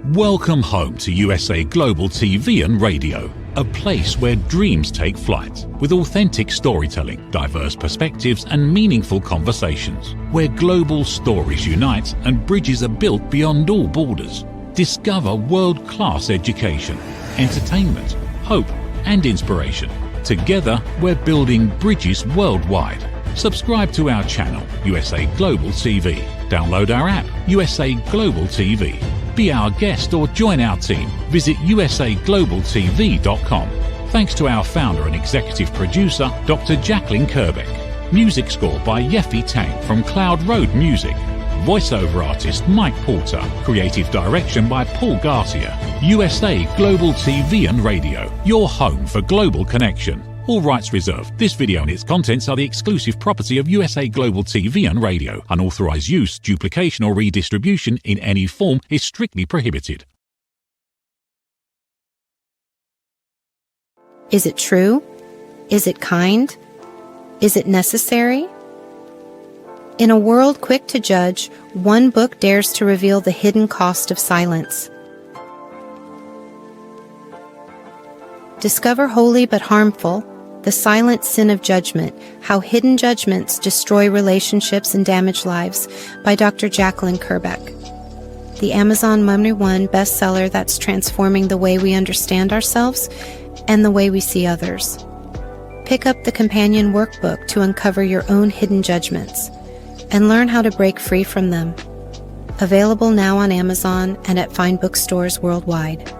Welcome home to USA Global TV and Radio, a place where dreams take flight, with authentic storytelling, diverse perspectives and meaningful conversations, where global stories unite and bridges are built beyond all borders. Discover world-class education, entertainment, hope and inspiration. Together, we're building bridges worldwide. Subscribe to our channel, USA Global TV. Download our app, USA Global TV. Be our guest or join our team. Visit usaglobaltv.com. Thanks to our founder and executive producer, Dr. Jacqueline Kerbeck. Music score by Yeffy Tang from Cloud Road Music. Voiceover artist Mike Porter. Creative direction by Paul Garcia. USA Global TV and Radio. Your home for global connection. All rights reserved. This video and its contents are the exclusive property of USA Global TV and Radio. Unauthorized use, duplication or redistribution in any form is strictly prohibited. Is it true? Is it kind? Is it necessary? In a world quick to judge, one book dares to reveal the hidden cost of silence. Discover holy but harmful, the silent sin of judgment, how hidden judgments destroy relationships and damage lives, by Dr. Jacqueline Kerbeck. The Amazon #1 bestseller that's transforming the way we understand ourselves and the way we see others. Pick up the companion workbook to uncover your own hidden judgments and learn how to break free from them. Available now on Amazon and at fine bookstores worldwide.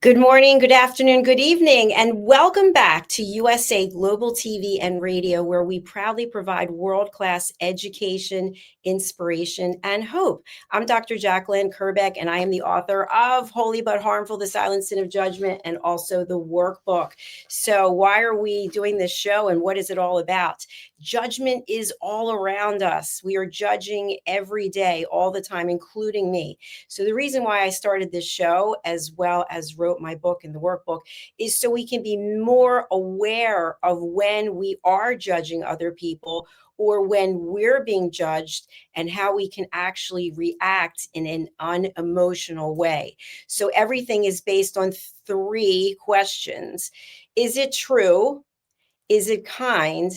Good morning, good afternoon, good evening, and welcome back to USA Global TV and Radio, where we proudly provide world-class education, inspiration, and hope. I'm Dr. Jacqueline Kerbeck, and I am the author of Holy But Harmful, The Silent Sin of Judgment, and also the workbook. So why are we doing this show, and what is it all about? Judgment is all around us. We are judging every day, all the time, including me. So the reason why I started this show, as well as wrote my book and the workbook, is so we can be more aware of when we are judging other people or when we're being judged, and how we can actually react in an unemotional way. So everything is based on 3 questions. Is it true? Is it kind?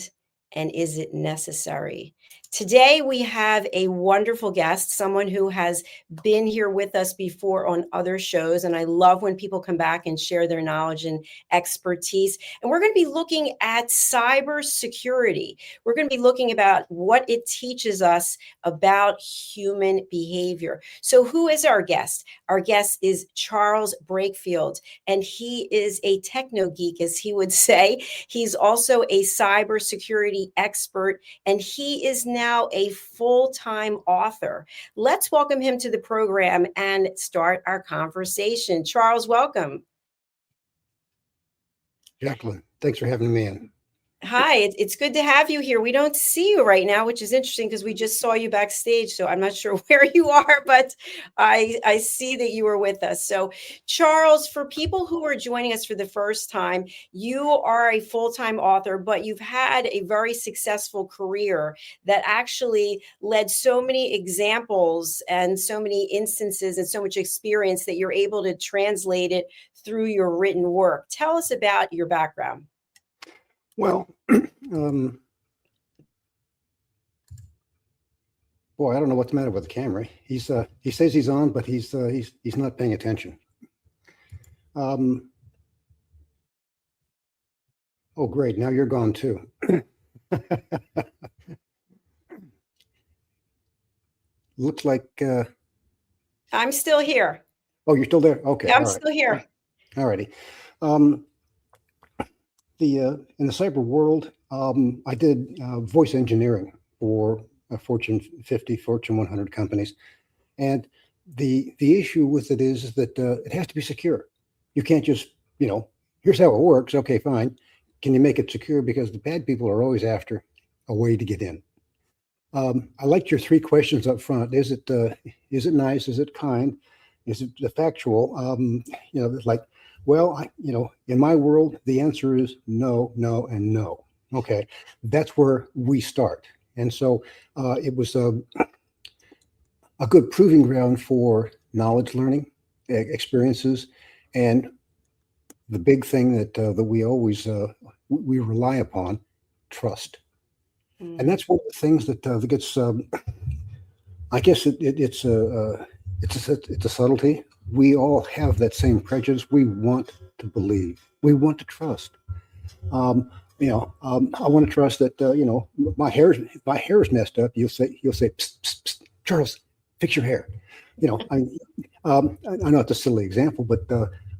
And is it necessary? Today, we have a wonderful guest, someone who has been here with us before on other shows. And I love when people come back and share their knowledge and expertise. And we're going to be looking at cybersecurity. We're going to be looking about what it teaches us about human behavior. So who is our guest? Our guest is Charles Brakefield, and he is a techno geek, as he would say. He's also a cybersecurity expert, and he is now a full-time author. Let's welcome him to the program and start our conversation. Charles, welcome. Jacqueline, thanks for having me in. Hi, it's good to have you here. We don't see you right now, which is interesting because we just saw you backstage. So I'm not sure where you are, but I see that you were with us. So Charles, for people who are joining us for the first time, you are a full-time author, but you've had a very successful career that actually led so many examples and so many instances and so much experience that you're able to translate it through your written work. Tell us about your background. Well, boy, I don't know what's the matter with the camera. He says he's on, but he's not paying attention. Oh, great! Now you're gone too. Looks like I'm still here. Oh, you're still there? Okay, I'm still here. All righty. In the cyber world, I did voice engineering for Fortune 50, Fortune 100 companies, and the issue with it is that it has to be secure. You can't just, here's how it works. Okay, fine. Can you make it secure? Because the bad people are always after a way to get in. I liked your 3 questions up front. Is it nice? Is it kind? Is it factual? Well, in my world, the answer is no, no, and no. Okay, that's where we start. And so it was a good proving ground for knowledge learning experiences, and the big thing that we always we rely upon, trust. And that's one of the things that gets. I guess it's a subtlety. We all have that same prejudice. We want to believe. We want to trust. I want to trust that. My hair is messed up. You'll say, psst, psst, psst, Charles, fix your hair. I know it's a silly example, but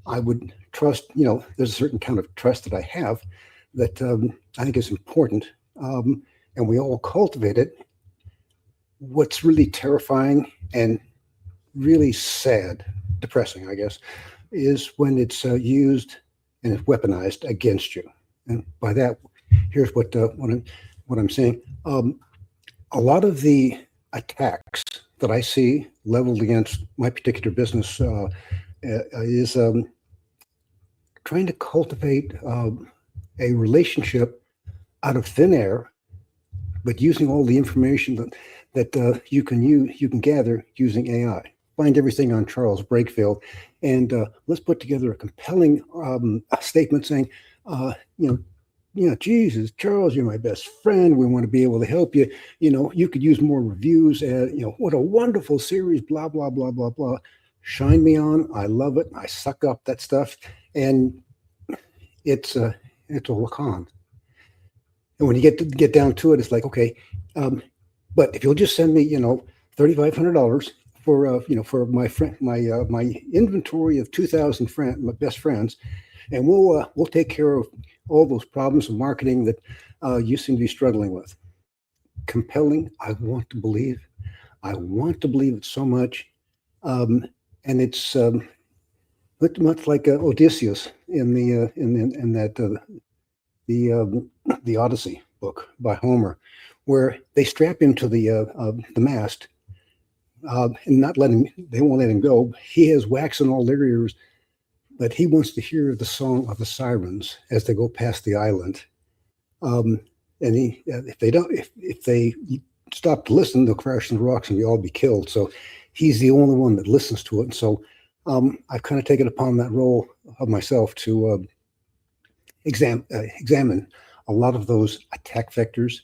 I would trust. There's a certain kind of trust that I have that I think is important, and we all cultivate it. What's really terrifying and really sad, depressing, I guess, is when it's used and it's weaponized against you. And by that, here's what I'm saying. A lot of the attacks that I see leveled against my particular business is trying to cultivate a relationship out of thin air, but using all the information that you can gather using AI. Find everything on Charles Brakefield, and let's put together a compelling statement saying, Jesus, Charles, you're my best friend. We want to be able to help you. You could use more reviews. What a wonderful series. Blah blah blah blah blah. Shine me on. I love it. I suck up that stuff, and it's a lacan. And when you get down to it, it's like, okay, but if you'll just send me, $3,500 for my friend, my inventory of 2,000 my best friends, and we'll take care of all those problems of marketing that you seem to be struggling with. Compelling. I want to believe. I want to believe it so much, and it's much like Odysseus in the Odyssey book by Homer, where they strap him to the mast and they won't let him go. He has wax in all their ears, but he wants to hear the song of the sirens as they go past the island. And if they stop to listen, they'll crash on the rocks and we all be killed. So he's the only one that listens to it. And so I've kind of taken upon that role of myself to examine a lot of those attack vectors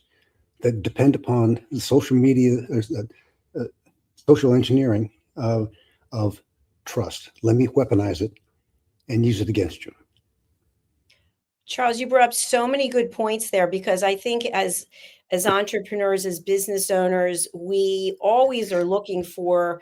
that depend upon the social media, social engineering of trust. Let me weaponize it and use it against you. Charles, you brought up so many good points there, because I think as entrepreneurs, as business owners, we always are looking for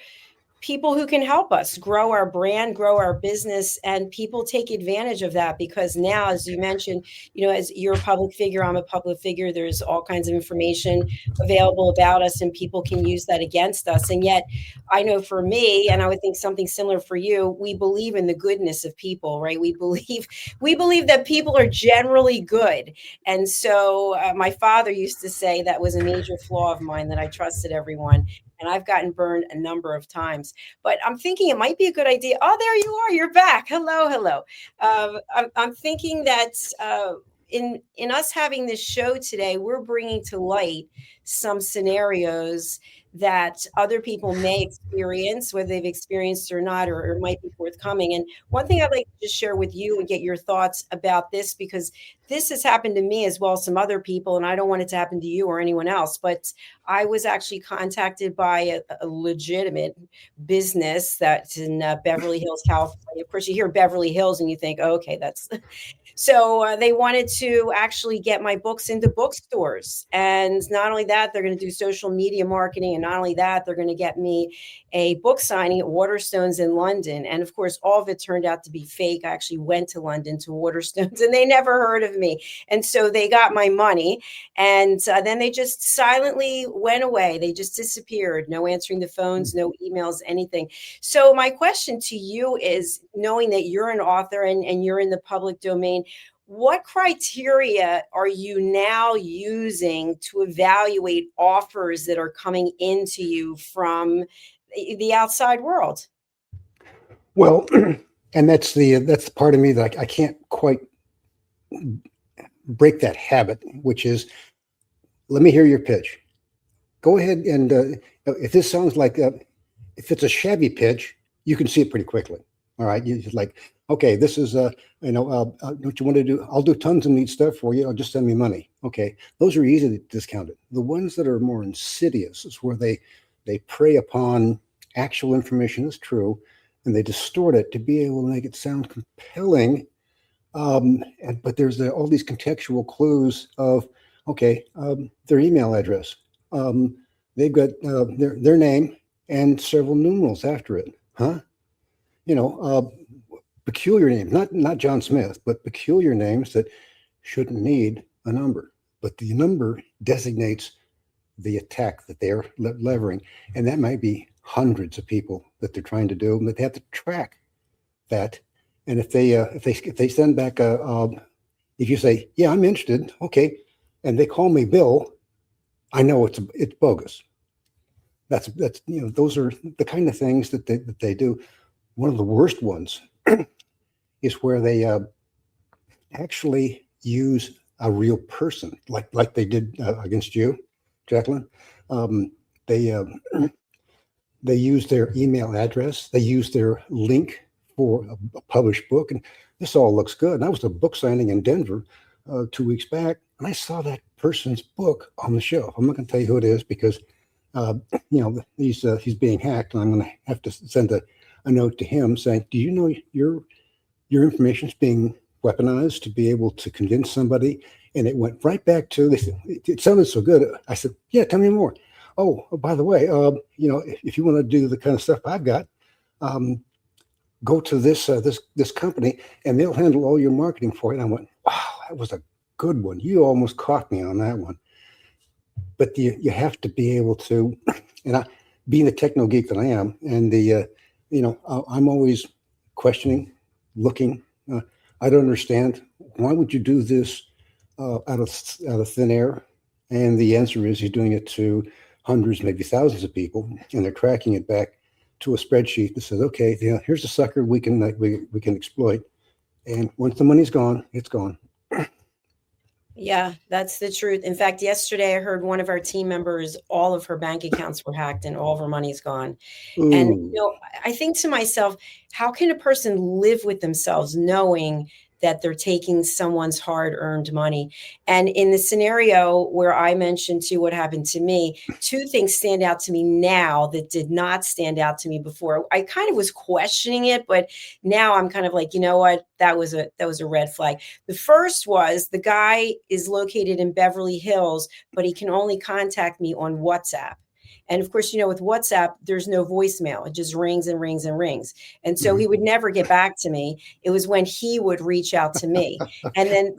people who can help us grow our brand, grow our business, and people take advantage of that because now, as you mentioned, as you're a public figure, I'm a public figure, there's all kinds of information available about us and people can use that against us. And yet I know for me, and I would think something similar for you, we believe in the goodness of people, right? We believe that people are generally good. And so my father used to say that was a major flaw of mine, that I trusted everyone. And I've gotten burned a number of times, but I'm thinking it might be a good idea. Oh, there you are. You're back. Hello. I'm thinking that in us having this show today, we're bringing to light some scenarios that other people may experience, whether they've experienced or not, or might be forthcoming. And one thing I'd like to just share with you and get your thoughts about this, because this has happened to me as well as some other people, and I don't want it to happen to you or anyone else, but I was actually contacted by a legitimate business that's in Beverly Hills, California. Of course, you hear Beverly Hills and you think, oh, okay, that's... So they wanted to actually get my books into bookstores. And not only that, they're going to do social media marketing. And not only that, they're going to get me a book signing at Waterstones in London. And of course, all of it turned out to be fake. I actually went to London to Waterstones and they never heard of me. And so they got my money. And then they just silently went away. They just disappeared. No answering the phones, no emails, anything. So my question to you is, knowing that you're an author and you're in the public domain, what criteria are you now using to evaluate offers that are coming into you from the outside world? Well, and that's the part of me that I can't quite break that habit, which is, let me hear your pitch. Go ahead and if this sounds like if it's a shabby pitch, you can see it pretty quickly. All right, you just like, okay, this is what you want to do. I'll do tons of neat stuff for you. I'll just send me money. Okay, those are easily discounted. The ones that are more insidious is where they prey upon actual information is true, and they distort it to be able to make it sound compelling. But there's all these contextual clues of, okay, their email address. They've got their name and several numerals after it. Huh? Peculiar names, not John Smith, but peculiar names that shouldn't need a number. But the number designates the attack that they're levering, and that might be hundreds of people that they're trying to do, and that they have to track that. And if they send back if you say, yeah, I'm interested, okay, and they call me Bill, I know it's bogus. That's those are the kind of things that they do. One of the worst ones is where they actually use a real person, like they did against you, Jacqueline. They use their email address. They use their link for a published book, and this all looks good. And I was at a book signing in Denver 2 weeks back, and I saw that person's book on the shelf. I'm not going to tell you who it is because he's being hacked, and I'm going to have to send a note to him saying, do you know your information is being weaponized to be able to convince somebody? And it went right back to, they said, it sounded so good. I said, yeah, tell me more. Oh, by the way, if you want to do the kind of stuff I've got, go to this company and they'll handle all your marketing for you. And I went, wow, that was a good one. You almost caught me on that one. But you have to be able to, and being the techno geek that I am, and I'm always questioning, looking. I don't understand. Why would you do this out of thin air? And the answer is he's doing it to hundreds, maybe thousands of people, and they're tracking it back to a spreadsheet that says, okay, here's a sucker we can exploit. And once the money's gone, it's gone. Yeah, that's the truth. In fact, yesterday I heard one of our team members, all of her bank accounts were hacked and all of her money's gone. Ooh. And, I think to myself, how can a person live with themselves knowing that they're taking someone's hard-earned money? And in the scenario where I mentioned to what happened to me, two things stand out to me now that did not stand out to me before. I kind of was questioning it, but now I'm kind of like, you know what? That was a red flag. The first was the guy is located in Beverly Hills, but he can only contact me on WhatsApp. And of course, with WhatsApp, there's no voicemail. It just rings and rings and rings. And so he would never get back to me. It was when he would reach out to me. And then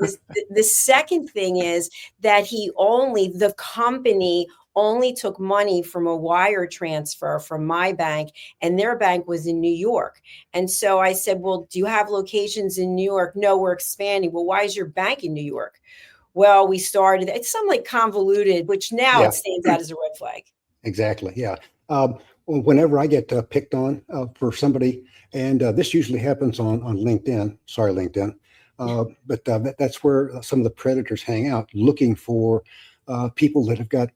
the second thing is that the company only took money from a wire transfer from my bank, and their bank was in New York. And so I said, well, do you have locations in New York? No, we're expanding. Well, why is your bank in New York? Well, we started. It's something like convoluted, which now it stands out as a red flag. Exactly. Yeah. Whenever I get picked on for somebody, and this usually happens on LinkedIn. Sorry, LinkedIn. But that's where some of the predators hang out, looking for people that have got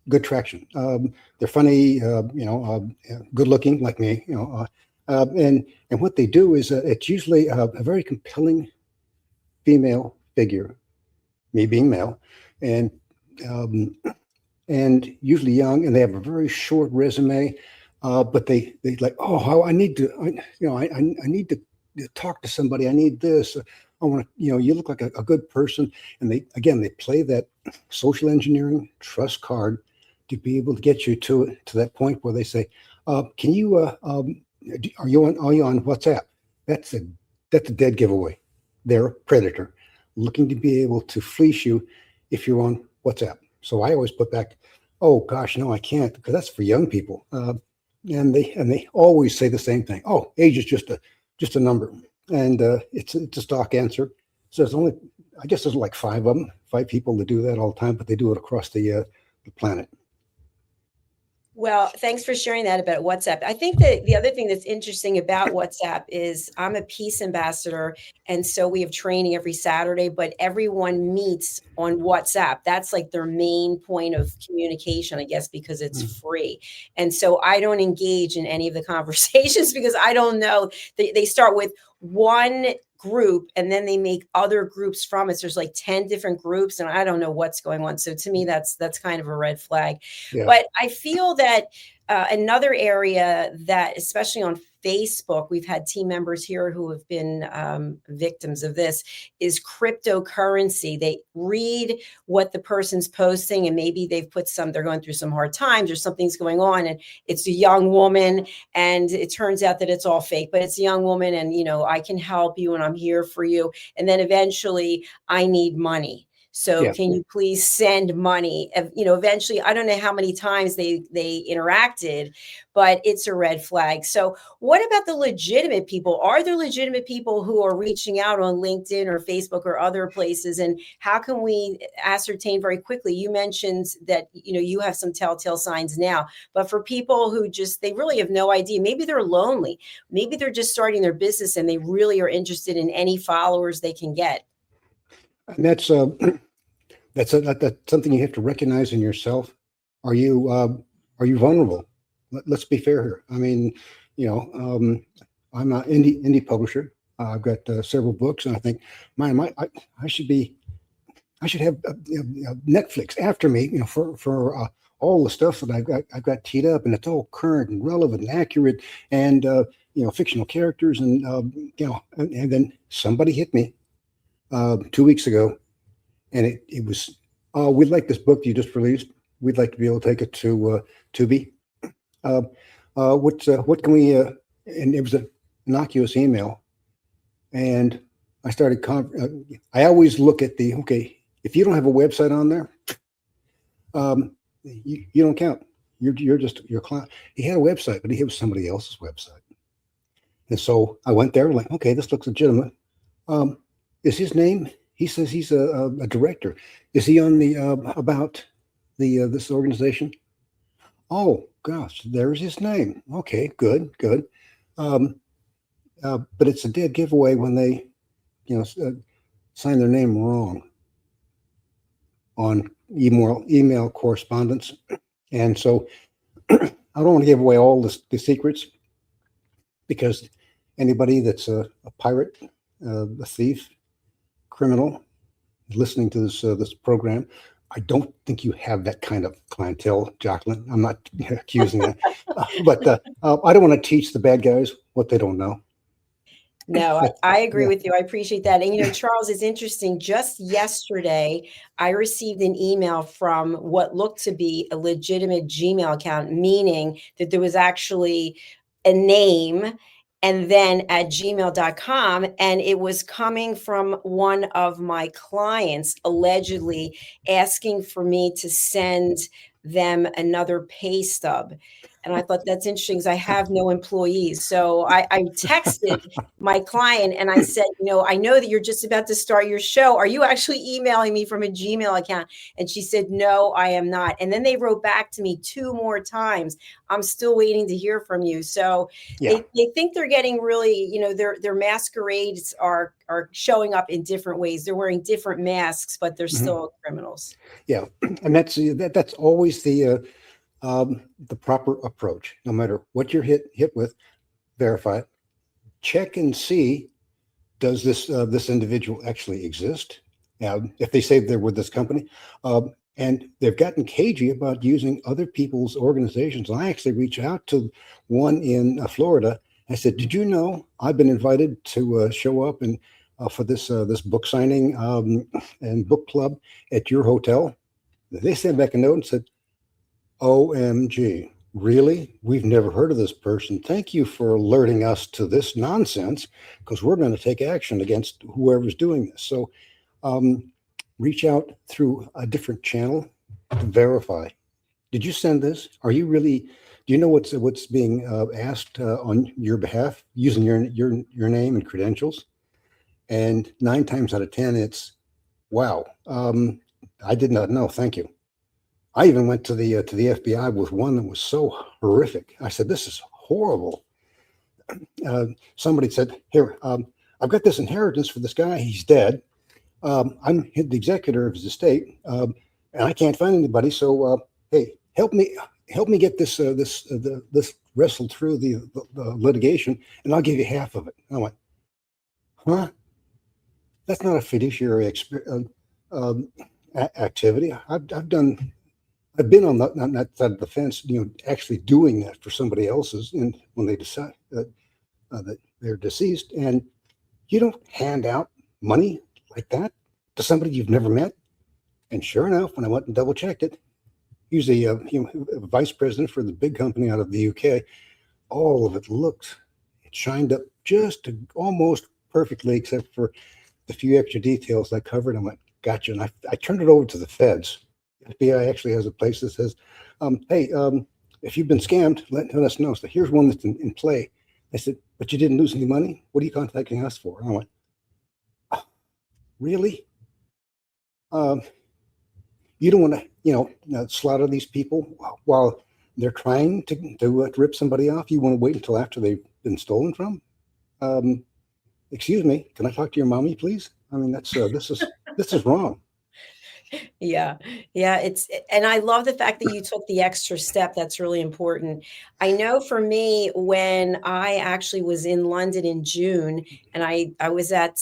good traction. They're funny, good looking like me, and what they do is it's usually a very compelling female figure, me being male, and usually young, and they have a very short resume, but they like, oh, I need to, I need to talk to somebody. I need this. I want to, you look like a good person. And they play that social engineering trust card to be able to get you to that point where they say, can you, are you on WhatsApp? That's a dead giveaway. They're a predator looking to be able to fleece you if you're on WhatsApp. So I always put back, oh gosh, no, I can't, because that's for young people. And they always say the same thing. Oh, age is just a number, and it's a stock answer. So there's like five people that do that all the time, but they do it across the planet. Well, thanks for sharing that about WhatsApp. I think that the other thing that's interesting about WhatsApp is I'm a peace ambassador. And so we have training every Saturday, but everyone meets on WhatsApp. That's like their main point of communication, I guess, because it's free. And so I don't engage in any of the conversations because I don't know. They start with one group and then they make other groups from it. So there's like 10 different groups and I don't know what's going on. So to me, that's kind of a red flag. Yeah. But I feel that another area that, especially on Facebook, we've had team members here who have been victims of this, is cryptocurrency. They read what the person's posting and maybe they've put they're going through some hard times or something's going on and it's a young woman and it turns out that it's all fake, but it's a young woman and, I can help you and I'm here for you. And then eventually I need money. So can you please send money? Eventually, I don't know how many times they interacted, but it's a red flag. So what about the legitimate people? Are there legitimate people who are reaching out on LinkedIn or Facebook or other places? And how can we ascertain very quickly? You mentioned that, you have some telltale signs now, but for people who they really have no idea, maybe they're lonely, maybe they're just starting their business and they really are interested in any followers they can get. And that's something you have to recognize in yourself. Are you vulnerable? Let's be fair here. I mean, I'm an indie publisher. I've got several books, and I think, I should have Netflix after me, for all the stuff that I've got teed up, and it's all current and relevant and accurate, and fictional characters, and and then somebody hit me 2 weeks ago. And it was, we'd like this book you just released. We'd like to be able to take it to Tubi. What can we? And it was an innocuous email. And I started. I always look at if you don't have a website on there, you don't count. You're just your client. He had a website, but he was somebody else's website. And so I went there, like, okay, this looks legitimate. Is his name? He says he's a director. Is he on the about this organization? Oh gosh, there's his name. Okay, good. But it's a dead giveaway when they, sign their name wrong on email correspondence. And so I don't want to give away all the secrets, because anybody that's a pirate, a thief, criminal listening to this program, I don't think you have that kind of clientele, Jacqueline. I'm not accusing that, but I don't want to teach the bad guys what they don't know. No, I agree with you. I appreciate that. And, Charles, it's interesting. Just yesterday, I received an email from what looked to be a legitimate Gmail account, meaning that there was actually a name and then at gmail.com. And it was coming from one of my clients, allegedly asking for me to send them another pay stub. And I thought that's interesting because I have no employees. So I texted my client and I said, I know that you're just about to start your show. Are you actually emailing me from a Gmail account? And she said, no, I am not. And then they wrote back to me 2 more times. I'm still waiting to hear from you. So they think they're getting really, their masquerades are showing up in different ways. They're wearing different masks, but they're still criminals. Yeah. And that's always the proper approach. No matter what you're hit with, verify it, check and see, does this individual actually exist? If they say they're with this company, and they've gotten cagey about using other people's organizations. I actually reached out to one in Florida. I said, "Did you know I've been invited to show up and for this book signing and book club at your hotel?" They sent back a note and said, "OMG, really? We've never heard of this person. Thank you for alerting us to this nonsense, because we're going to take action against whoever's doing this." So reach out through a different channel to verify. Did you send this? Are you really? Do you know what's being asked on your behalf using your name and credentials? And 9 times out of 10, it's, "Wow, I did not know. Thank you." I even went to the FBI with one that was so horrific. I said, "This is horrible." Somebody said, "Here, I've got this inheritance for this guy. He's dead. I'm the executor of his estate, and I can't find anybody. So, hey, help me get this wrestled through the litigation, and I'll give you half of it." And I went, "Huh? That's not a fiduciary activity. I've been on that side of the fence, actually doing that for somebody else's, and when they decide that they're deceased, and you don't hand out money like that to somebody you've never met." And sure enough, when I went and double checked it, he's a vice president for the big company out of the UK. All of it shined up just almost perfectly, except for the few extra details I covered. I went, "Gotcha." And I turned it over to the feds. The FBI actually has a place that says, "Hey, if you've been scammed, let us know." So here's one that's in play. I said, "But you didn't lose any money? What are you contacting us for?" And I went, "Oh, really? You don't want to, slaughter these people while they're trying to rip somebody off? You want to wait until after they've been stolen from? Excuse me, can I talk to your mommy, please? I mean, this is wrong." Yeah. Yeah. And I love the fact that you took the extra step. That's really important. I know for me, when I actually was in London in June, and I was at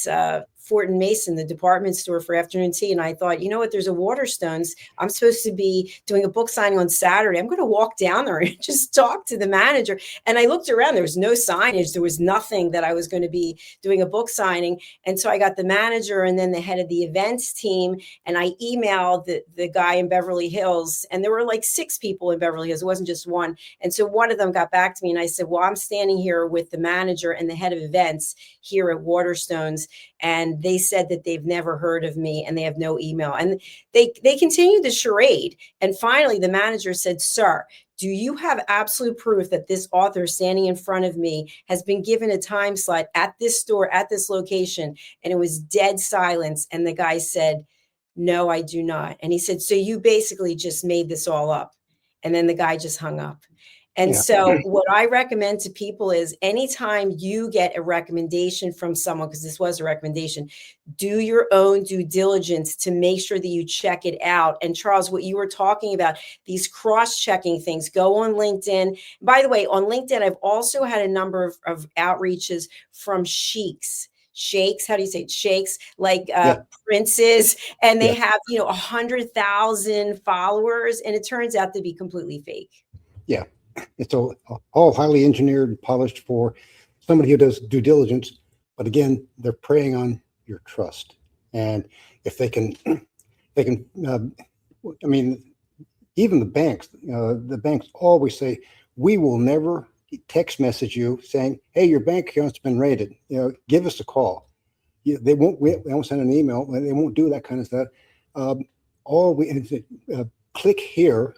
Fort and Mason, the department store, for afternoon tea. And I thought, you know what, there's a Waterstones. I'm supposed to be doing a book signing on Saturday. I'm going to walk down there and just talk to the manager. And I looked around, there was no signage. There was nothing that I was going to be doing a book signing. And so I got the manager and then the head of the events team. And I emailed the guy in Beverly Hills, and there were like 6 people in Beverly Hills. It wasn't just one. And so one of them got back to me and I said, "Well, I'm standing here with the manager and the head of events here at Waterstones. And they said that they've never heard of me and they have no email." And they continued the charade. And finally, the manager said, "Sir, do you have absolute proof that this author standing in front of me has been given a time slot at this store, at this location?" And it was dead silence. And the guy said, "No, I do not." And he said, "So you basically just made this all up." And then the guy just hung up. And Yeah. so what I recommend to people is anytime you get a recommendation from someone, because this was a recommendation, do your own due diligence to make sure that you check it out. And Charles, what you were talking about, these cross-checking things, go on LinkedIn. By the way, on LinkedIn, I've also had a number of outreaches from sheikhs, how do you say it? Sheikhs, like princes, and they have 100,000 followers, and it turns out to be completely fake. Yeah, it's all highly engineered and polished for somebody who does due diligence. But again, they're preying on your trust. And if they can, I mean, even the banks always say, "We will never text message you saying, 'Hey, your bank account's been raided. Give us a call.'" They won't send an email. They won't do that kind of stuff. Click here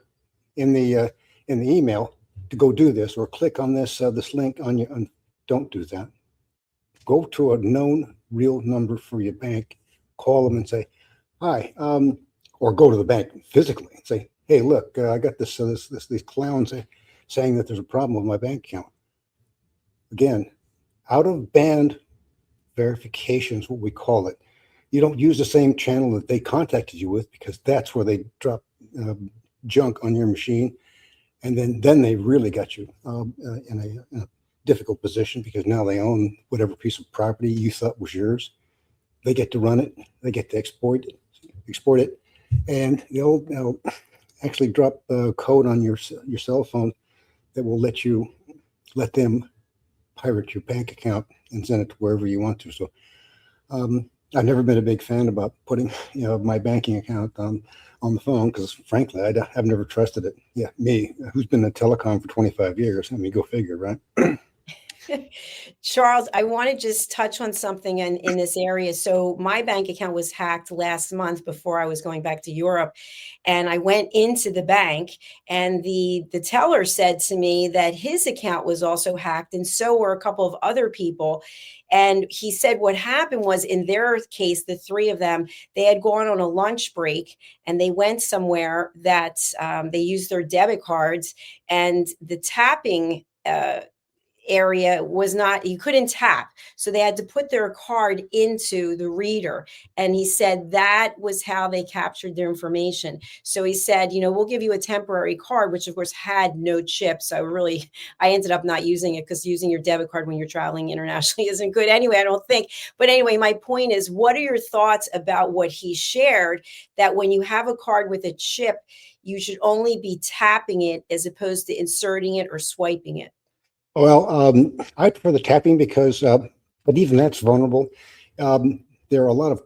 in the email to go do this, or click on this link on your. Don't do that. Go to a known real number for your bank, call them and say, "Hi," or go to the bank physically and say, "Hey, look, I got these clowns saying that there's a problem with my bank account." Again, out of band verification is what we call it. You don't use the same channel that they contacted you with, because that's where they drop junk on your machine. And then they really got you in a difficult position, because now they own whatever piece of property you thought was yours. They get to run it. They get to export it, and they'll actually drop code on your cell phone that will let them pirate your bank account and send it to wherever you want to. So I've never been a big fan about putting my banking account on the phone, because frankly, I've never trusted it. Yeah, me, who's been in telecom for 25 years. I mean, go figure, right? Charles, I want to just touch on something in this area. So my bank account was hacked last month before I was going back to Europe. And I went into the bank and the teller said to me that his account was also hacked and so were a couple of other people. And he said what happened was in their case, the three of them, they had gone on a lunch break and they went somewhere that they used their debit cards and the tapping area was not, you couldn't tap, so they had to put their card into the reader, and he said that was how they captured their information. So he said, we'll give you a temporary card, which of course had no chip. So really, I ended up not using it because using your debit card when you're traveling internationally isn't good anyway, I don't think. But anyway, my point is, what are your thoughts about what he shared, that when you have a card with a chip, you should only be tapping it as opposed to inserting it or swiping it? Well, I prefer the tapping because, but even that's vulnerable. There are a lot of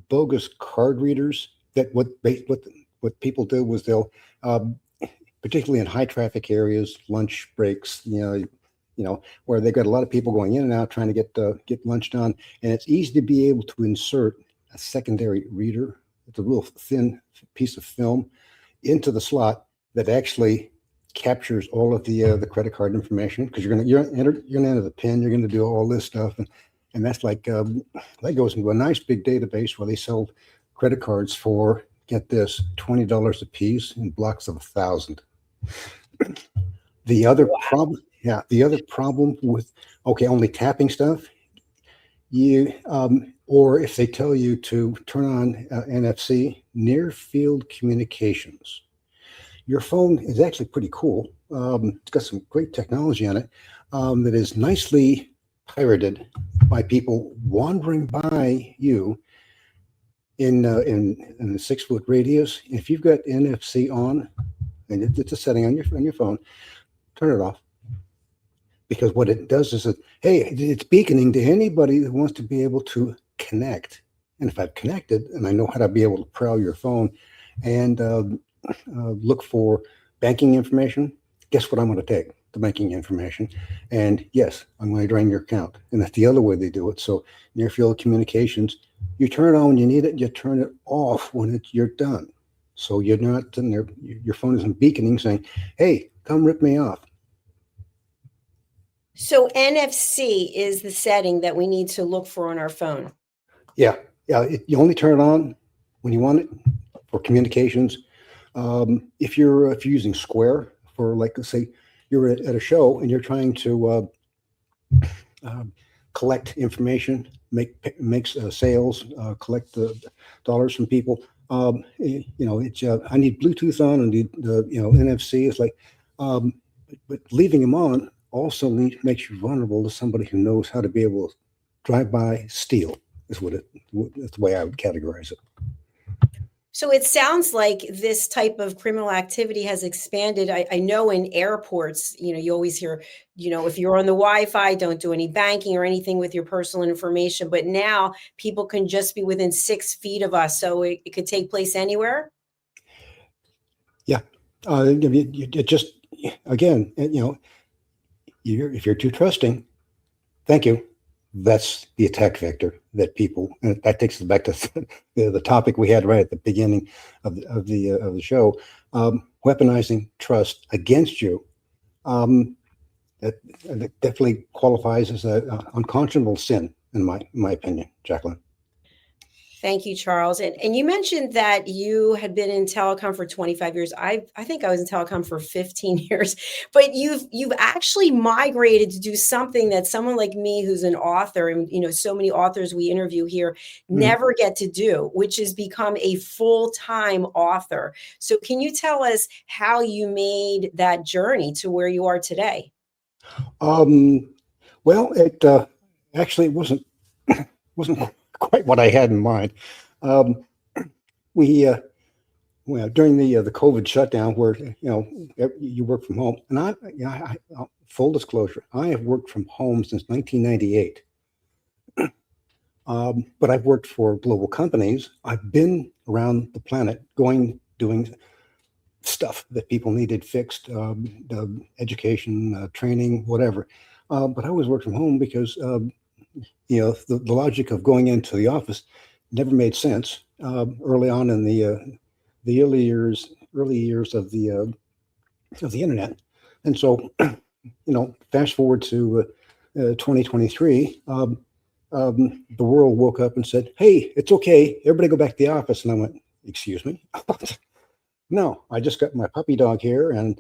bogus card readers that what people do was they'll, particularly in high traffic areas, lunch breaks, where they've got a lot of people going in and out trying to get lunch done, and it's easy to be able to insert a secondary reader. It's a real thin piece of film into the slot that actually captures all of the credit card information, because you're gonna enter the PIN, you're gonna do all this stuff, and that's like that goes into a nice big database where they sell credit cards for, get this, $20 a piece in blocks of 1,000. The other problem with only tapping stuff, you or if they tell you to turn on NFC, near field communications. Your phone is actually pretty cool. It's got some great technology on it that is nicely pirated by people wandering by you in the 6-foot radius. If you've got NFC on, and it's a setting on your phone, turn it off. Because what it does is it's beaconing to anybody that wants to be able to connect. And if I've connected and I know how to be able to prowl your phone and look for banking information, guess what I'm going to take? The banking information. And yes, I'm going to drain your account. And that's the other way they do it. So near field communications, you turn it on when you need it, you turn it off when you're done. So you're not sitting there, your phone isn't beaconing saying, hey, come rip me off. So NFC is the setting that we need to look for on our phone. Yeah. You only turn it on when you want it for communications. If you're using Square for, like, let's say you're at a show and you're trying to collect information, make sales, collect the dollars from people. It's I need Bluetooth on and need the NFC. It's like, but leaving them on also makes you vulnerable to somebody who knows how to be able to drive by, steal. That's the way I would categorize it. So it sounds like this type of criminal activity has expanded. I know in airports, you always hear, if you're on the Wi-Fi, don't do any banking or anything with your personal information. But now people can just be within 6 feet of us. So it could take place anywhere. Yeah. It just, again, if you're too trusting, thank you. That's the attack vector that people, and that takes us back to the topic we had right at the beginning of the show, weaponizing trust against you. That definitely qualifies as an unconscionable sin, in my opinion, Jacqueline. Thank you, Charles. And you mentioned that you had been in telecom for 25 years. I think I was in telecom for 15 years, but you've actually migrated to do something that someone like me, who's an author, and so many authors we interview here never get to do, which is become a full-time author. So can you tell us how you made that journey to where you are today? Well, it actually wasn't quite what I had in mind. We during the COVID shutdown, where you work from home, and I full disclosure, I have worked from home since 1998. But I've worked for global companies. I've been around the planet, doing stuff that people needed fixed, education, training, whatever. But I always worked from home because the logic of going into the office never made sense early on in the early years of the internet. And so, fast forward to 2023, the world woke up and said, "Hey, it's okay. Everybody go back to the office." And I went, "Excuse me." No, I just got my puppy dog here, and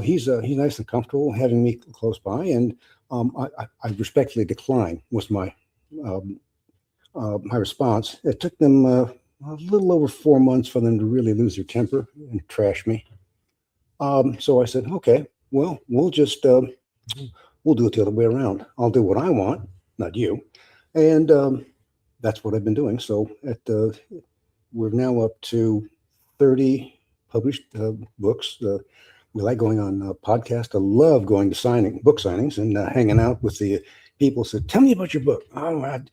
he's nice and comfortable having me close by, and I respectfully decline was my response. It took them a little over 4 months for them to really lose their temper and trash me. So I said, "Okay, well, we'll do it the other way around. I'll do what I want, not you," and that's what I've been doing. So we're now up to 30 published books. We like going on podcasts. I love going to book signings and hanging out with the people. Said, "Tell me about your book." Oh, that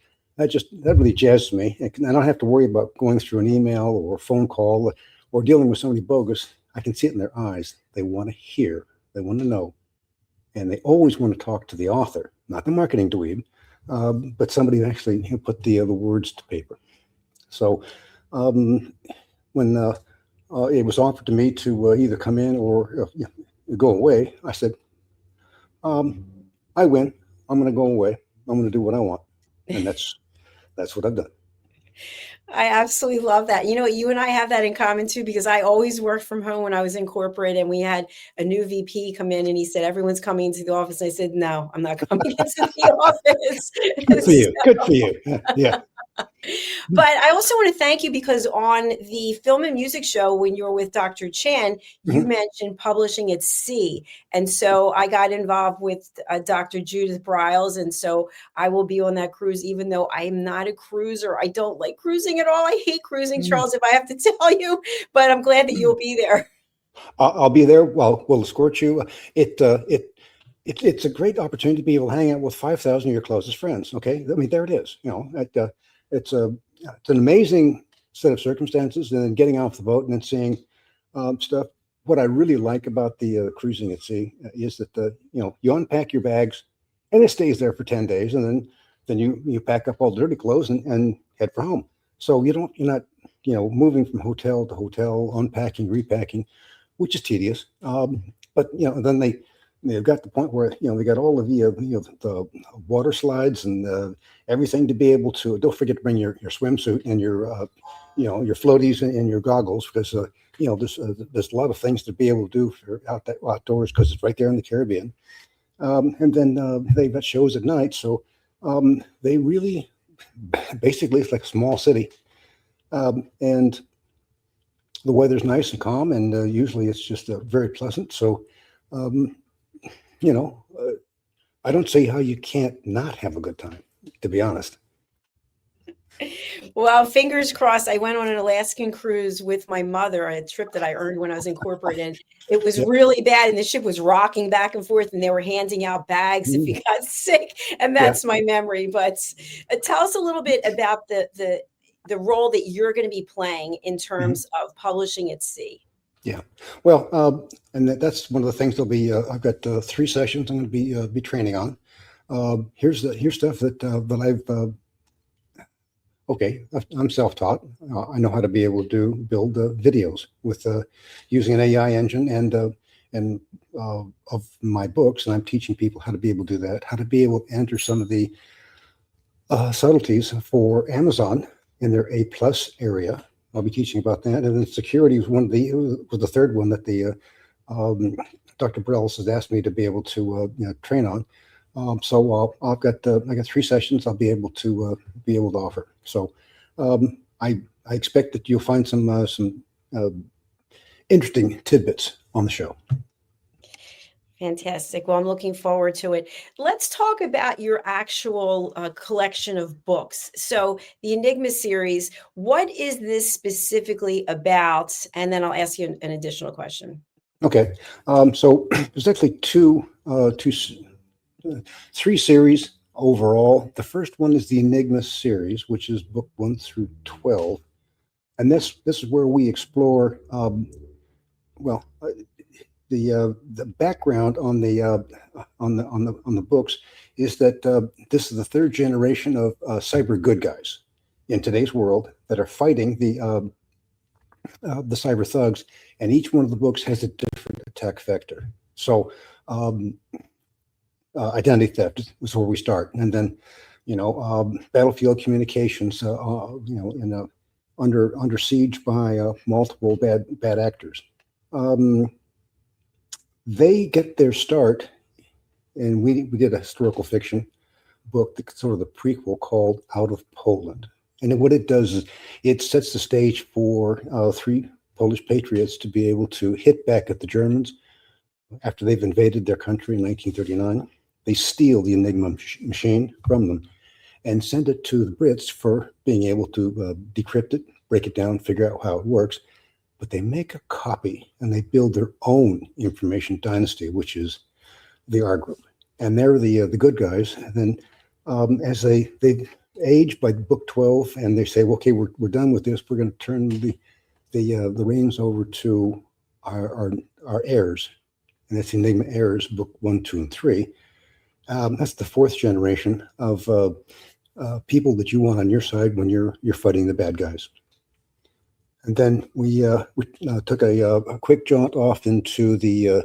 really jazzes me. And I don't have to worry about going through an email or a phone call or dealing with somebody bogus. I can see it in their eyes. They want to hear. They want to know. And they always want to talk to the author, not the marketing dweeb, but somebody who actually put the words to paper. So when it was offered to me to either come in or go away, I said, "I win. I'm going to go away. I'm going to do what I want," and that's what I've done. I absolutely love that. You and I have that in common too, because I always worked from home when I was in corporate, and we had a new VP come in and he said, "Everyone's coming into the office." And I said, "No, I'm not coming into the office." Good for you. Good for you. Yeah. But I also want to thank you because on the film and music show, when you were with Dr. Chan, you mentioned publishing at sea. And so I got involved with Dr. Judith Briles. And so I will be on that cruise, even though I am not a cruiser. I don't like cruising at all. I hate cruising, Charles, if I have to tell you, but I'm glad that you'll be there. I'll be there. Well, we'll escort you. It's a great opportunity to be able to hang out with 5,000 of your closest friends. Okay, I mean, there it is. It's an amazing set of circumstances, and then getting off the boat and then seeing stuff. What I really like about the cruising at sea is that you unpack your bags, and it stays there for 10 days, and then you pack up all the dirty clothes and head for home. So you're not moving from hotel to hotel, unpacking, repacking, which is tedious. But then they've got the point where they got all of the water slides and everything to be able to. Don't forget to bring your swimsuit and your floaties and your goggles, because there's a lot of things to be able to do for outdoors, because it's right there in the Caribbean. And then they've got shows at night, so they really basically it's like a small city, and the weather's nice and calm, and usually it's just very pleasant. So. I don't see how you can't not have a good time, to be honest. Well, fingers crossed. I went on an Alaskan cruise with my mother, a trip that I earned when I was in corporate, and it was really bad. And the ship was rocking back and forth, and they were handing out bags if you got sick. And that's my memory. But tell us a little bit about the role that you're going to be playing in terms of publishing at sea. Yeah, well, and that's one of the things. I've got 3 sessions I'm going to be training on. Here's stuff that I've. Okay, I'm self-taught. I know how to be able to build videos with using an AI engine and of my books, and I'm teaching people how to be able to do that. How to be able to enter some of the subtleties for Amazon in their A+ area. I'll be teaching about that, and then security was the third one that the Dr. Briles has asked me to be able to train on. So I got 3 sessions I'll be able to offer. So I expect that you'll find some interesting tidbits on the show. Fantastic. Well, I'm looking forward to it. Let's talk about your actual collection of books. So the Enigma series, what is this specifically about? And then I'll ask you an additional question. Okay. So there's actually 3 series overall. The first one is the Enigma series, which is book 1 through 12. And this is where we explore, the background on the books is that this is the third generation of cyber good guys in today's world that are fighting the cyber thugs, and each one of the books has a different attack vector. So identity theft is where we start, and then battlefield communications, under siege by multiple bad actors. They get their start, and we did a historical fiction book, sort of the prequel, called Out of Poland. And what it does is it sets the stage for three Polish patriots to be able to hit back at the Germans after they've invaded their country in 1939. They steal the Enigma machine from them and send it to the Brits for being able to decrypt it, break it down, figure out how it works. But they make a copy and they build their own information dynasty, which is the R group. And they're the good guys. And then as they age by book 12, and they say, well, okay, we're done with this. We're going to turn the reins over to our heirs. And that's Enigma Heirs, book 1, 2, and 3. That's the fourth generation of people that you want on your side when you're fighting the bad guys. And then we took a quick jaunt off into the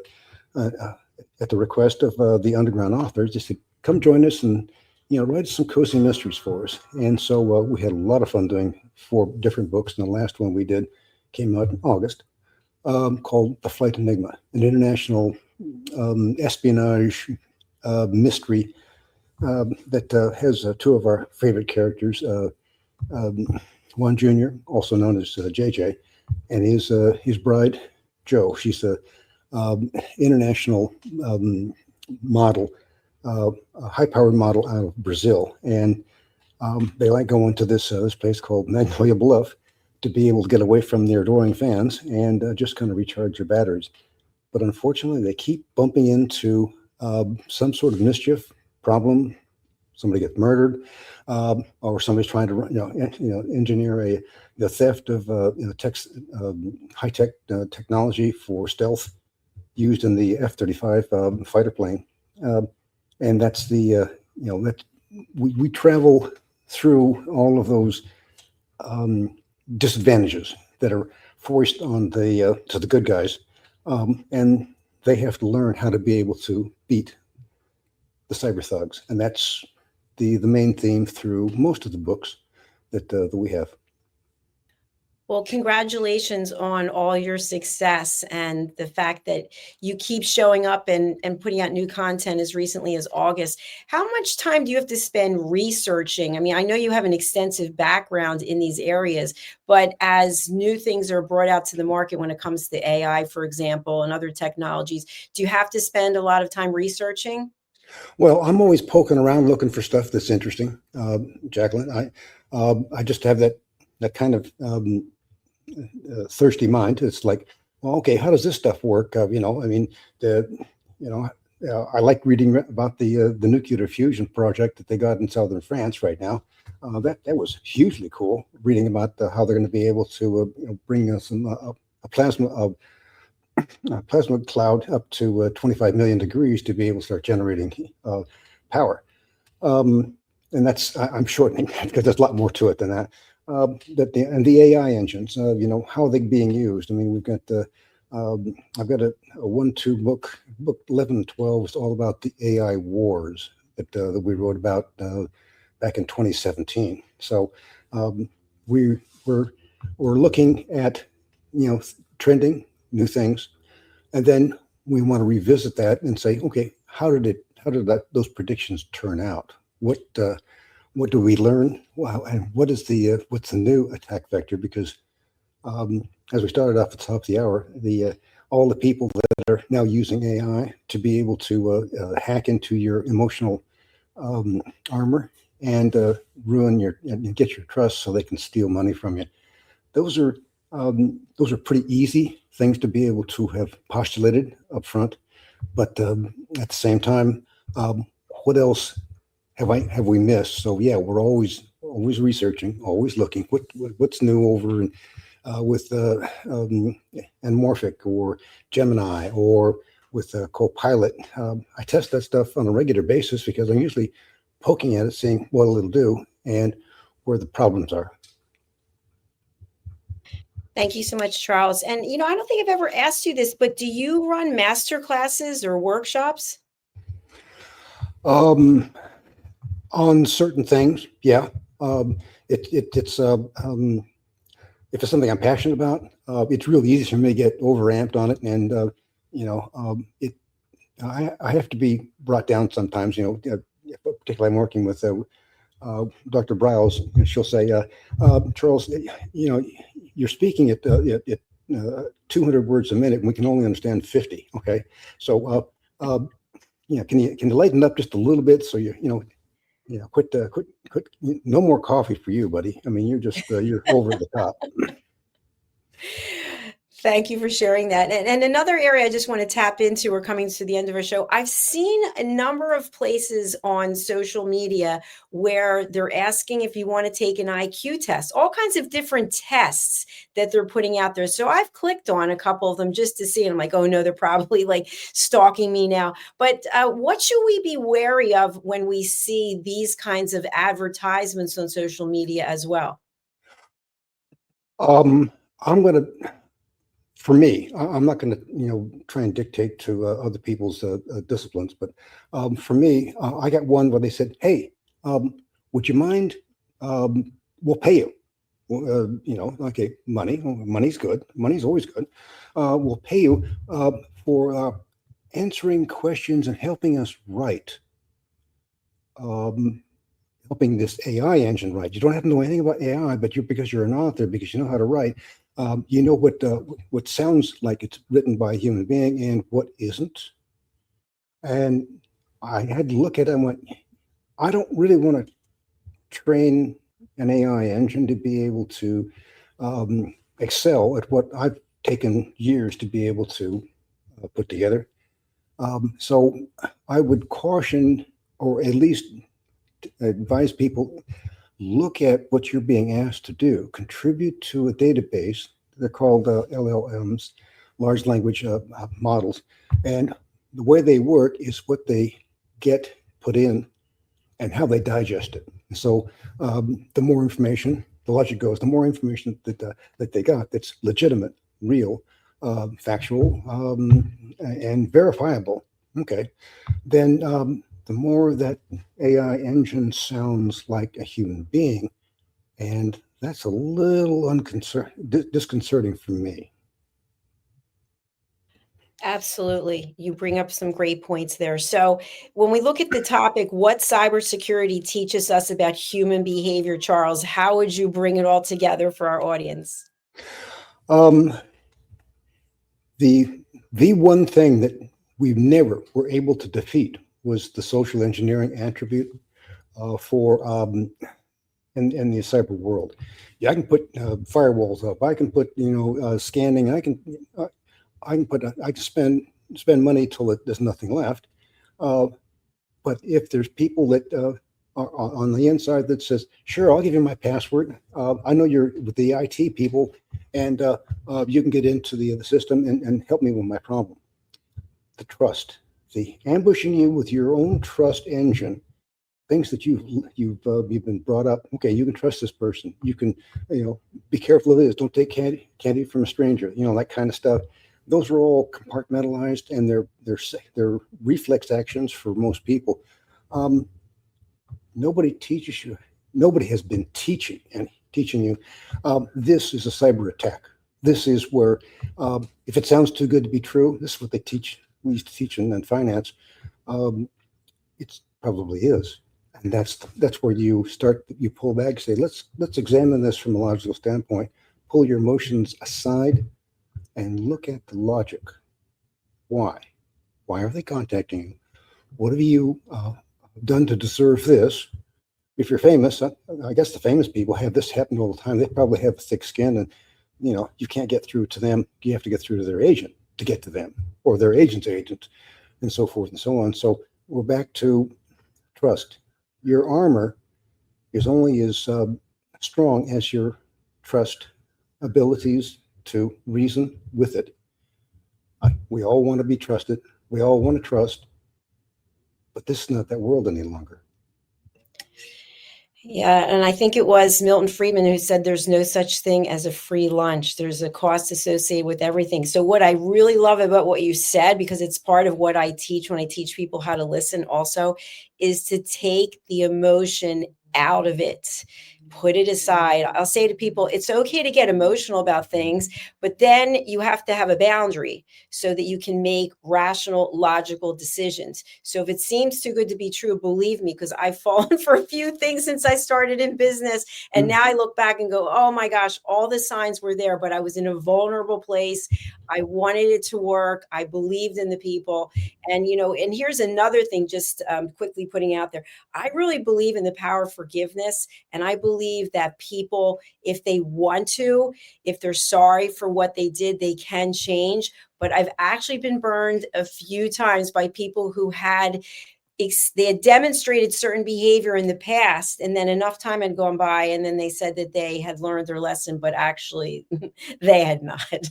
at the request of the underground authors, just to come join us and write some cozy mysteries for us. And so we had a lot of fun doing 4 different books, and the last one we did came out in August, called The Flight Enigma, an international espionage mystery that has 2 of our favorite characters, Juan Jr., also known as JJ, and his bride, Jo. She's a international model, a high-powered model out of Brazil, and they like going to this place called Magnolia Bluff to be able to get away from their adoring fans and just kind of recharge their batteries. But unfortunately, they keep bumping into some sort of mischief problem. Somebody gets murdered, or somebody's trying to engineer the theft of high-tech technology for stealth used in the F-35 fighter plane. And that's that we travel through all of those disadvantages that are forced on to the good guys, and they have to learn how to be able to beat the cyber thugs, and that's the main theme through most of the books that we have. Well, congratulations on all your success and the fact that you keep showing up and putting out new content as recently as August. How much time do you have to spend researching? I mean, I know you have an extensive background in these areas, but as new things are brought out to the market when it comes to AI, for example, and other technologies, do you have to spend a lot of time researching? Well, I'm always poking around looking for stuff that's interesting, Jacqueline. I just have that kind of thirsty mind. It's like, well, okay, how does this stuff work? I like reading about the nuclear fusion project that they got in southern France right now. That was hugely cool. Reading about how they're going to be able to bring us a plasma cloud up to 25 million degrees to be able to start generating power. And I'm shortening because there's a lot more to it than that. And the AI engines, how are they being used? I mean, we've got I've got a 1-2 book 11 and 12 is all about the AI wars that we wrote about back in 2017. So we're looking at trending new things, and then we want to revisit that and say, okay, how did those predictions turn out? What do we learn? Wow, and what's the new attack vector? Because as we started off at the top of the hour, all the people that are now using AI to be able to hack into your emotional armor and ruin and get your trust so they can steal money from you. Those are pretty easy things to be able to have postulated up front, but at the same time, what else have we missed? So yeah, we're always researching, always looking what's new over in with Anamorphic or Gemini or with Copilot. I test that stuff on a regular basis because I'm usually poking at it, seeing what it'll do and where the problems are. Thank you so much, Charles. And, I don't think I've ever asked you this, but do you run master classes or workshops? On certain things, yeah. It's if it's something I'm passionate about, it's really easy for me to get overamped on it, and I have to be brought down sometimes. Particularly I'm working with Dr. Browse. She'll say, Charles, you're speaking at 200 words a minute, and we can only understand 50. Okay, so can you lighten up just a little bit so quit. No more coffee for you, buddy. I mean, you're over the top. Thank you for sharing that. And another area I just want to tap into, we're coming to the end of our show. I've seen a number of places on social media where they're asking if you want to take an IQ test, all kinds of different tests that they're putting out there. So I've clicked on a couple of them just to see, and I'm like, oh no, they're probably like stalking me now. But what should we be wary of when we see these kinds of advertisements on social media as well? For me, I'm not going to, try and dictate to other people's disciplines, but for me, I got one where they said, "Hey, would you mind? We'll pay you. Okay, money. Money's good. Money's always good. We'll pay you for answering questions and helping us write." Helping this AI engine write. You don't have to know anything about AI, but because you're an author, because you know how to write, you know what sounds like it's written by a human being and what isn't. And I had to look at it and went, I don't really want to train an AI engine to be able to excel at what I've taken years to be able to put together. So I would caution, or at least advise people, look at what you're being asked to do. Contribute to a database. They're called LLMs, large language models. And the way they work is what they get put in and how they digest it. So the more information, the logic goes, the more information that they got that's legitimate, real, factual, and verifiable, okay, then the more that AI engine sounds like a human being, and that's a little disconcerting for me. Absolutely. You bring up some great points there. So when we look at the topic, what cybersecurity teaches us about human behavior, Charles, how would you bring it all together for our audience? The one thing that we never were able to defeat was the social engineering attribute for in the cyber world. Yeah, I can put firewalls up. I can put scanning. I can spend money till there's nothing left. But if there's people that are on the inside that says, "Sure, I'll give you my password. I know you're with the IT people, and you can get into the system and help me with my problem." The trust, the ambushing you with your own trust engine, things that you've been brought up. Okay, you can trust this person. You can be careful of this. Don't take candy from a stranger. That kind of stuff. Those are all compartmentalized, and they're reflex actions for most people. Nobody teaches you. Nobody has been teaching you. This is a cyber attack. This is where, if it sounds too good to be true, this is what they teach. We used to teach in finance. It probably is, and that's where you pull back and say, let's examine this from a logical standpoint. Pull your emotions aside and look at the logic. Why are they contacting you? What have you done to deserve this? If you're famous, I guess the famous people have this happen all the time. They probably have thick skin, and you can't get through to them. You have to get through to their agent to get to them, or their agent's agent, and so forth and so on. So we're back to trust. Your armor is only as strong as your trust abilities to reason with it. We all want to be trusted. We all want to trust, but this is not that world any longer. Yeah, and I think it was Milton Friedman who said there's no such thing as a free lunch. There's a cost associated with everything. So what I really love about what you said, because it's part of what I teach when I teach people how to listen also, is to take the emotion out of it. Put it aside. I'll say to people, it's okay to get emotional about things, but then you have to have a boundary so that you can make rational, logical decisions. So if it seems too good to be true, believe me, because I've fallen for a few things since I started in business. And now I look back and go, oh my gosh, all the signs were there, but I was in a vulnerable place. I wanted it to work. I believed in the people. And, and here's another thing, just quickly putting out there. I really believe in the power of forgiveness. And I believe that people, if they want to, if they're sorry for what they did, they can change. But I've actually been burned a few times by people who they had demonstrated certain behavior in the past, and then enough time had gone by, and then they said that they had learned their lesson, but actually they had not.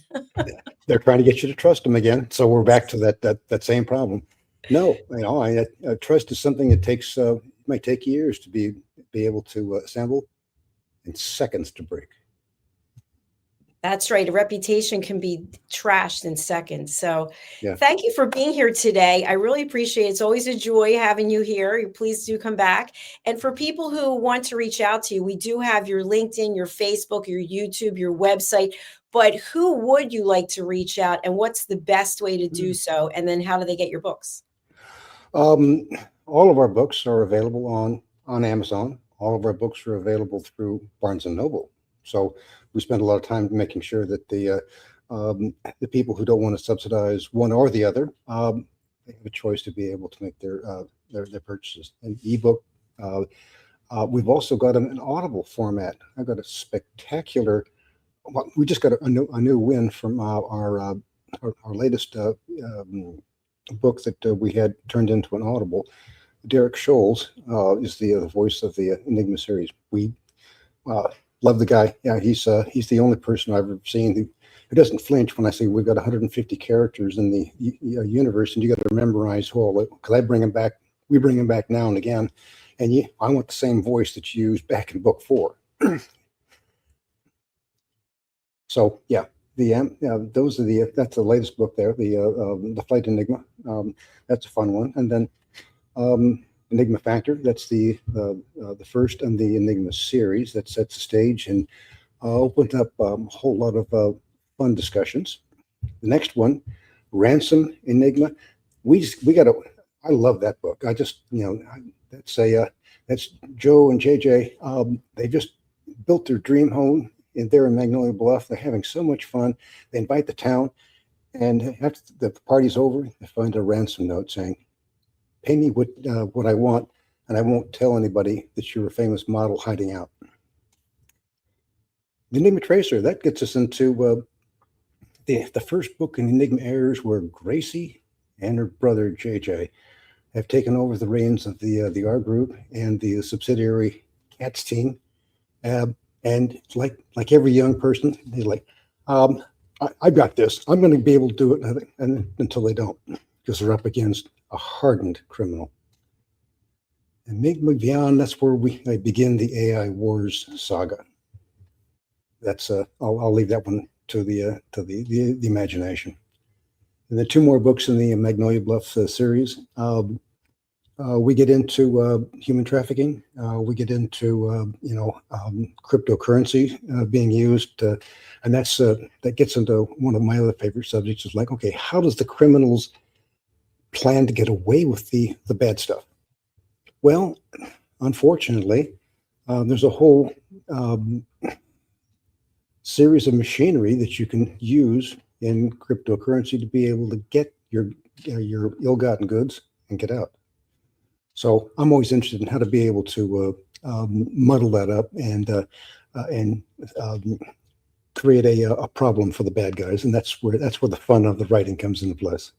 They're trying to get you to trust them again. So we're back to that same problem. No, trust is something that takes might take years to be able to assemble, and seconds to break. That's right. A reputation can be trashed in seconds. So Yeah. Thank you for being here today. I really appreciate it. It's always a joy having you here. Please do come back. And for people who want to reach out to you, we do have your LinkedIn, your Facebook, your YouTube, your website. But who would you like to reach out, and what's the best way to do so? And then how do they get your books? All of our books are available on Amazon. All of our books are available through Barnes and Noble. So we spend a lot of time making sure that the people who don't want to subsidize one or the other they have a choice to be able to make their purchases. An ebook. We've also got an Audible format. I've got a spectacular. Well, we just got a new win from our latest book that we had turned into an Audible. Derek Scholes is the voice of the Enigma series. We love the guy. Yeah, he's the only person I've ever seen who doesn't flinch when I say we've got 150 characters in the universe, and you got to memorize all it, because I bring him back. We bring him back now and again, and I want the same voice that you used back in book 4. So yeah, those are that's the latest book there, the Flight Enigma. That's a fun one, and then Enigma Factor. That's the first in the Enigma series that sets the stage and opened up a whole lot of fun discussions. The next one, Ransom Enigma. I love that book. I just that's Joe and JJ. They just built their dream home there in Magnolia Bluff. They're having so much fun. They invite the town, and after the party's over, they find a ransom note saying, "Pay me what I want, and I won't tell anybody that you're a famous model hiding out." The Enigma Tracer, that gets us into the first book in Enigma Errors, where Gracie and her brother JJ have taken over the reins of the R group and the subsidiary CATS team. And like every young person, they're like, I got this. I'm going to be able to do it, and until they don't, because they're up against a hardened criminal. Enigma Beyond, that's where I begin the AI Wars saga. That's I'll leave that one to the imagination. And the 2 more books in the Magnolia Bluff series. We get into human trafficking. We get into cryptocurrency being used, and that gets into one of my other favorite subjects. Is like, okay, how does the criminals plan to get away with the bad stuff? Well, unfortunately, there's a whole series of machinery that you can use in cryptocurrency to be able to get your ill-gotten goods and get out. So I'm always interested in how to be able to muddle that up and create a problem for the bad guys, and that's where the fun of the writing comes into place.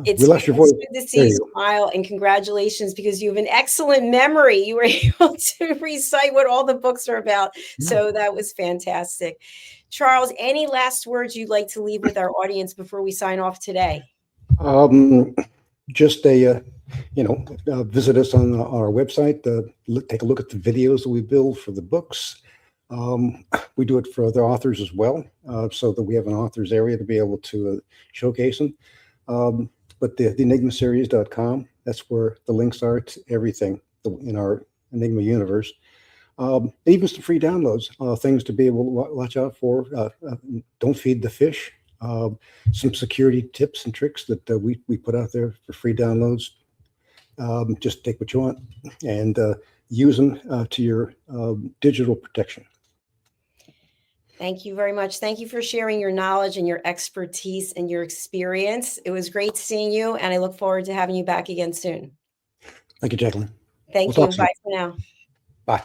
It's We lost your voice. good to see you smile, and congratulations, because you have an excellent memory. You were able to recite what all the books are about. So that was fantastic. Charles, any last words you'd like to leave with our audience before we sign off today? Just visit us on our website. Take a look at the videos that we build for the books. We do it for other authors as well, so that we have an authors area to be able to showcase them. But the enigmaseries.com, that's where the links are to everything in our Enigma universe. Even some free downloads, things to be able to watch out for. Don't feed the fish. Some security tips and tricks that we put out there for free downloads. Just take what you want and use them to your digital protection. Thank you very much. Thank you for sharing your knowledge and your expertise and your experience. It was great seeing you, and I look forward to having you back again soon. Thank you, Jacqueline. Thank you. Bye for now. Bye.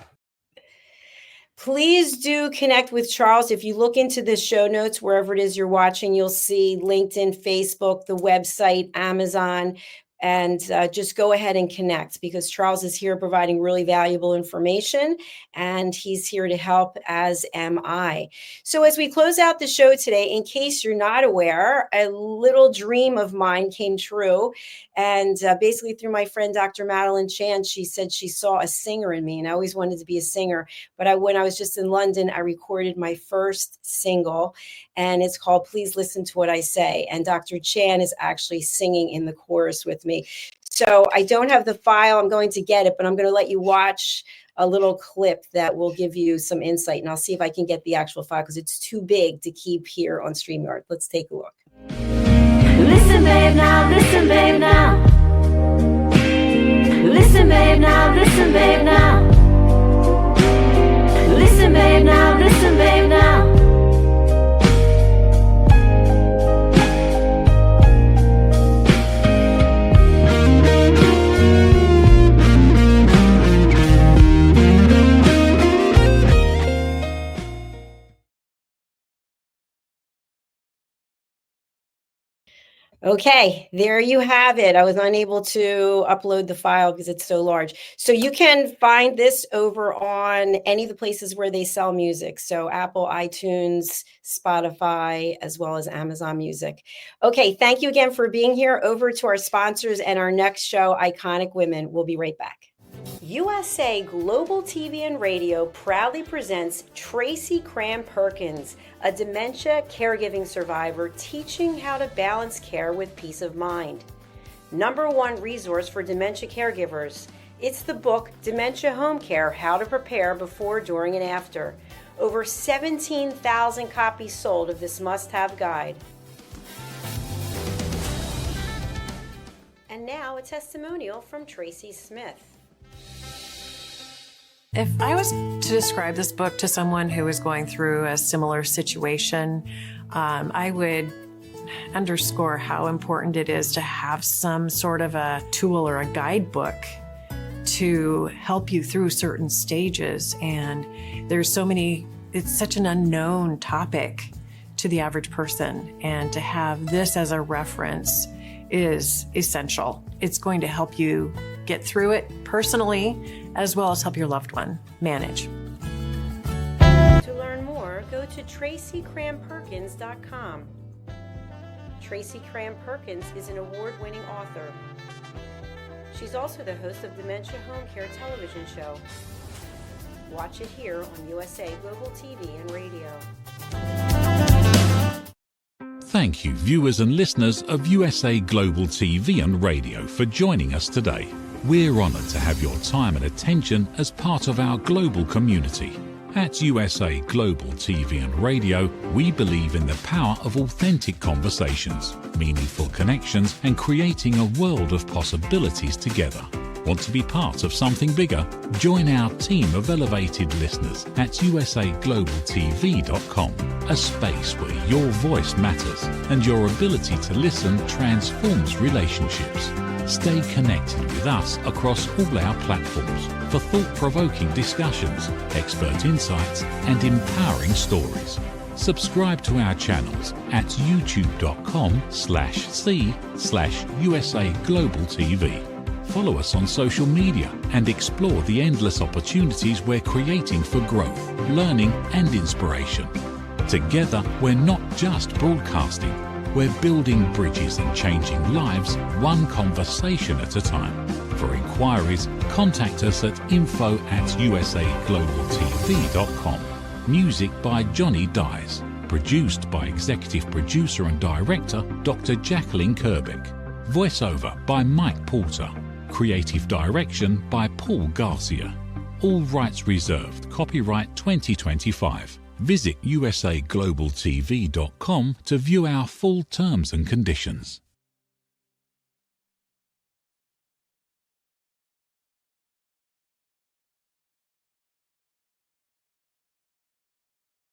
Please do connect with Charles. If you look into the show notes, wherever it is you're watching, you'll see LinkedIn, Facebook, the website, Amazon, and just go ahead and connect, because Charles is here providing really valuable information, and he's here to help, as am I. So as we close out the show today, in case you're not aware, a little dream of mine came true. And basically through my friend, Dr. Madeline Chan, she said she saw a singer in me, and I always wanted to be a singer. But when I was just in London, I recorded my first single, and it's called Please Listen to What I Say. And Dr. Chan is actually singing in the chorus with me. So I don't have the file. I'm going to get it, but I'm going to let you watch a little clip that will give you some insight. And I'll see if I can get the actual file, because it's too big to keep here on StreamYard. Let's take a look. Listen, babe, now. Listen, babe, now. Listen, babe, now. Listen, babe, now. Listen, babe, now. Listen, babe, now. Okay, there you have it. I was unable to upload the file because it's so large. So you can find this over on any of the places where they sell music. So Apple, iTunes, Spotify, as well as Amazon Music. Okay, thank you again for being here. Over to our sponsors and our next show, Iconic Women. We'll be right back. USA Global TV and Radio proudly presents Tracy Cram-Perkins, a dementia caregiving survivor teaching how to balance care with peace of mind. #1 resource for dementia caregivers. It's the book Dementia Home Care: How to Prepare Before, During, and After. Over 17,000 copies sold of this must-have guide. And now a testimonial from Tracy Smith. If I was to describe this book to someone who is going through a similar situation, I would underscore how important it is to have some sort of a tool or a guidebook to help you through certain stages. And there's so many, it's such an unknown topic to the average person. And to have this as a reference is essential. It's going to help you get through it personally, as well as help your loved one manage. To learn more, go to TracyCramPerkins.com. Tracy Cram-Perkins is an award-winning author. She's also the host of Dementia Home Care television show. Watch it here on USA Global TV and Radio. Thank you, viewers and listeners of USA Global TV and Radio, for joining us today. We're honoured to have your time and attention as part of our global community. At USA Global TV and Radio, we believe in the power of authentic conversations, meaningful connections, and creating a world of possibilities together. Want to be part of something bigger? Join our team of elevated listeners at usaglobaltv.com, a space where your voice matters and your ability to listen transforms relationships. Stay connected with us across all our platforms for thought-provoking discussions, expert insights, and empowering stories. Subscribe to our channels at youtube.com/c/USA Global TV. Follow us on social media and explore the endless opportunities we're creating for growth, learning and inspiration. Together, we're not just broadcasting, we're building bridges and changing lives one conversation at a time. For inquiries, contact us at info@usaglobaltv.com. Music by Johnny Dyes. Produced by Executive Producer and Director Dr. Jacqueline Kerbeck. Voiceover by Mike Porter. Creative Direction by Paul Garcia. All rights reserved. Copyright 2025. Visit usaglobaltv.com to view our full terms and conditions.